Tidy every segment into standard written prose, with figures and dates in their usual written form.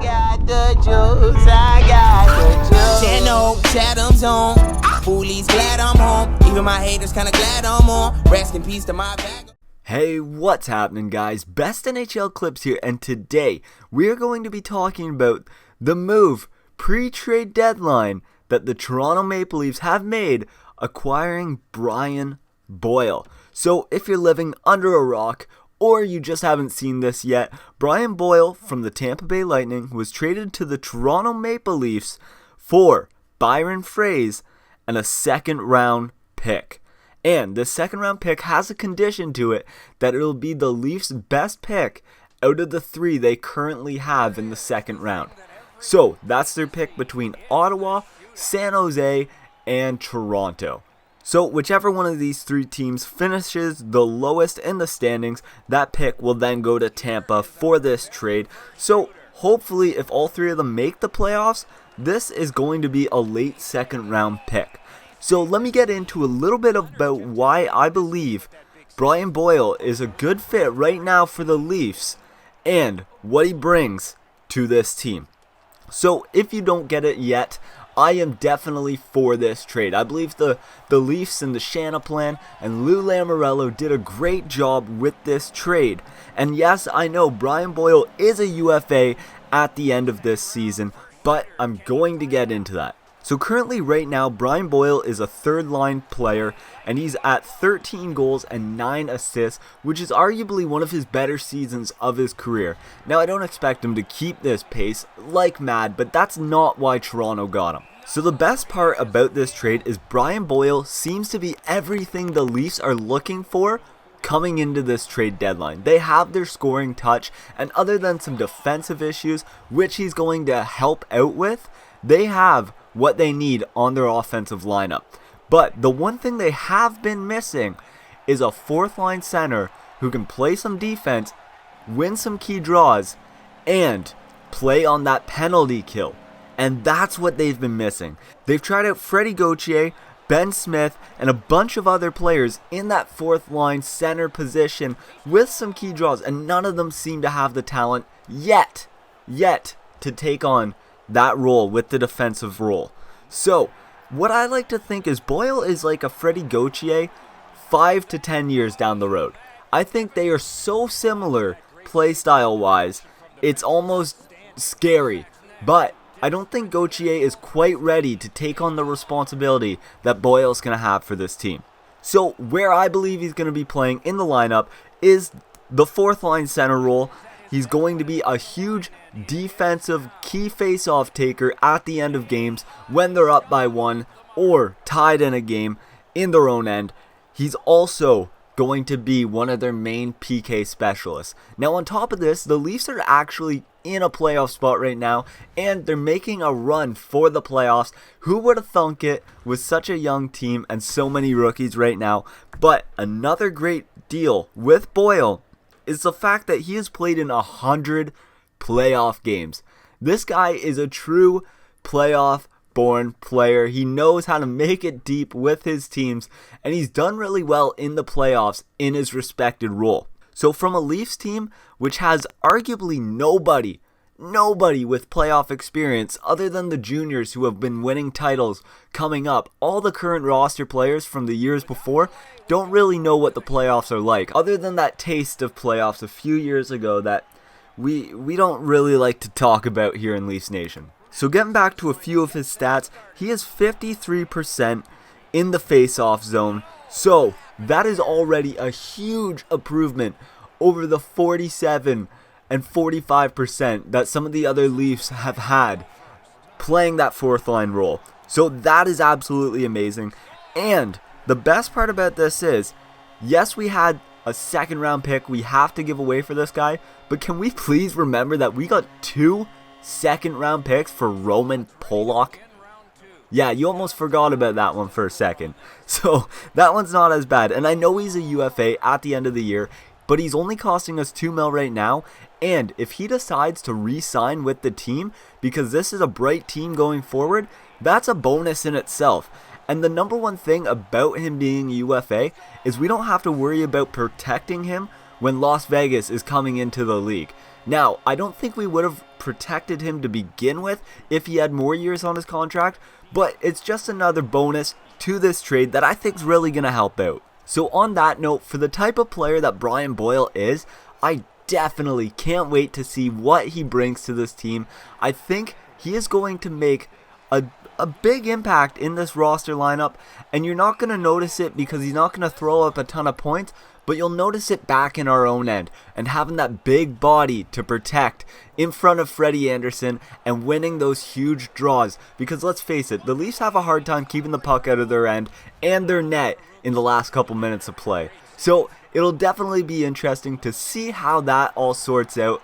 got the juice, I got the juice. Channel, Chatham's on. Foolies glad I'm home. Even my haters kinda glad I'm on. Rest in peace to my bag. Hey, what's happening, guys? Best NHL Clips here, and today we're going to be talking about the move pre-trade deadline that the Toronto Maple Leafs have made, acquiring Brian Boyle. So if you're living under a rock or you just haven't seen this yet, Brian Boyle from the Tampa Bay Lightning was traded to the Toronto Maple Leafs for Byron Froese and a second-round pick. And this second-round pick has a condition to it that it'll be the Leafs' best pick out of the three they currently have in the second round. So that's their pick between Ottawa, San Jose, and Toronto. So whichever one of these three teams finishes the lowest in the standings, that pick will then go to Tampa for this trade. So hopefully if all three of them make the playoffs, this is going to be a late second round pick. So let me get into a little bit about why I believe Brian Boyle is a good fit right now for the Leafs and what he brings to this team. So if you don't get it yet, I am definitely for this trade. I believe the Leafs and the Shanna plan and Lou Lamoriello did a great job with this trade. And yes, I know Brian Boyle is a UFA at the end of this season, but I'm going to get into that. So currently right now, Brian Boyle is a third-line player, and he's at 13 goals and 9 assists, which is arguably one of his better seasons of his career. Now, I don't expect him to keep this pace like mad, but that's not why Toronto got him. So the best part about this trade is Brian Boyle seems to be everything the Leafs are looking for coming into this trade deadline. They have their scoring touch, and other than some defensive issues, which he's going to help out with, they have what they need on their offensive lineup. But the one thing they have been missing is a fourth line center who can play some defense, win some key draws, and play on that penalty kill. And that's what they've been missing. They've tried out Freddie Gauthier, Ben Smith, and a bunch of other players in that fourth line center position with some key draws, and none of them seem to have the talent yet to take on that role with the defensive role. So what I like to think is Boyle is like a Freddie Gauthier 5 to 10 years down the road. I think they are so similar play style wise, it's almost scary. But I don't think Gauthier is quite ready to take on the responsibility that Boyle's going to have for this team. So where I believe he's going to be playing in the lineup is the fourth line center role. He's going to be a huge defensive key face-off taker at the end of games when they're up by one or tied in a game in their own end. He's also going to be one of their main PK specialists. Now on top of this, the Leafs are actually in a playoff spot right now, and they're making a run for the playoffs. Who would have thunk it with such a young team and so many rookies right now? But another great deal with Boyle is the fact that he has played in 100 playoff games. This guy is a true playoff-born player. He knows how to make it deep with his teams, and he's done really well in the playoffs in his respected role. So from a Leafs team which has arguably nobody with playoff experience other than the juniors who have been winning titles coming up, all the current roster players from the years before don't really know what the playoffs are like, other than that taste of playoffs a few years ago that we don't really like to talk about here in Leafs Nation. So getting back to a few of his stats, he is 53% in the face-off zone, so that is already a huge improvement over the 47 and 45% that some of the other Leafs have had playing that fourth line role. So that is absolutely amazing. And the best part about this is, yes, we had a second round pick we have to give away for this guy, but can we please remember that we got 2 second round picks for Roman Polak? Yeah, you almost forgot about that one for a second. So that one's not as bad. And I know he's a UFA at the end of the year, but he's only costing us $2 million right now. And if he decides to re-sign with the team, because this is a bright team going forward, that's a bonus in itself. And the number one thing about him being a UFA is we don't have to worry about protecting him when Las Vegas is coming into the league. Now, I don't think we would have protected him to begin with if he had more years on his contract, but it's just another bonus to this trade that I think is really going to help out. So on that note, for the type of player that Brian Boyle is, I definitely can't wait to see what he brings to this team. I think he is going to make a big impact in this roster lineup, and you're not going to notice it because he's not going to throw up a ton of points, but you'll notice it back in our own end, and having that big body to protect in front of Freddie Anderson and winning those huge draws, because let's face it, the Leafs have a hard time keeping the puck out of their end and their net in the last couple minutes of play. So it'll definitely be interesting to see how that all sorts out.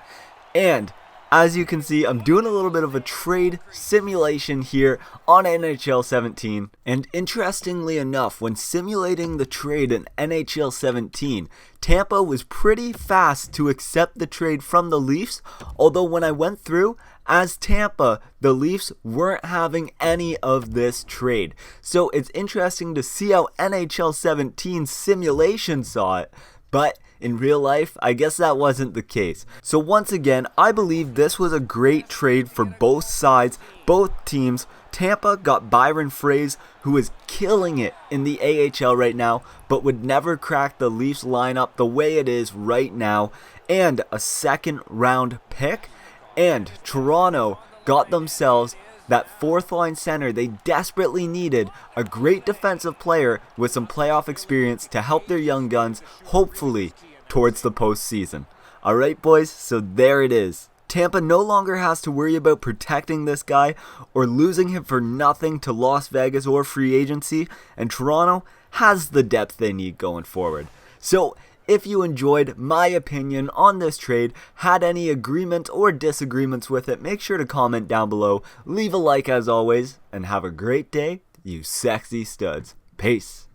And as you can see, I'm doing a little bit of a trade simulation here on NHL 17. And interestingly enough, when simulating the trade in NHL 17, Tampa was pretty fast to accept the trade from the Leafs. Although when I went through, as Tampa, the Leafs weren't having any of this trade. So it's interesting to see how NHL 17 simulation saw it. But in real life, I guess that wasn't the case. So once again, I believe this was a great trade for both sides, both teams. Tampa got Byron Froese, who is killing it in the AHL right now, but would never crack the Leafs lineup the way it is right now, and a second round pick. And Toronto got themselves that fourth line center they desperately needed, a great defensive player with some playoff experience to help their young guns, hopefully, towards the postseason. Alright boys, so there it is. Tampa no longer has to worry about protecting this guy or losing him for nothing to Las Vegas or free agency, and Toronto has the depth they need going forward. So if you enjoyed my opinion on this trade, had any agreement or disagreements with it, make sure to comment down below, leave a like as always, and have a great day, you sexy studs. Peace.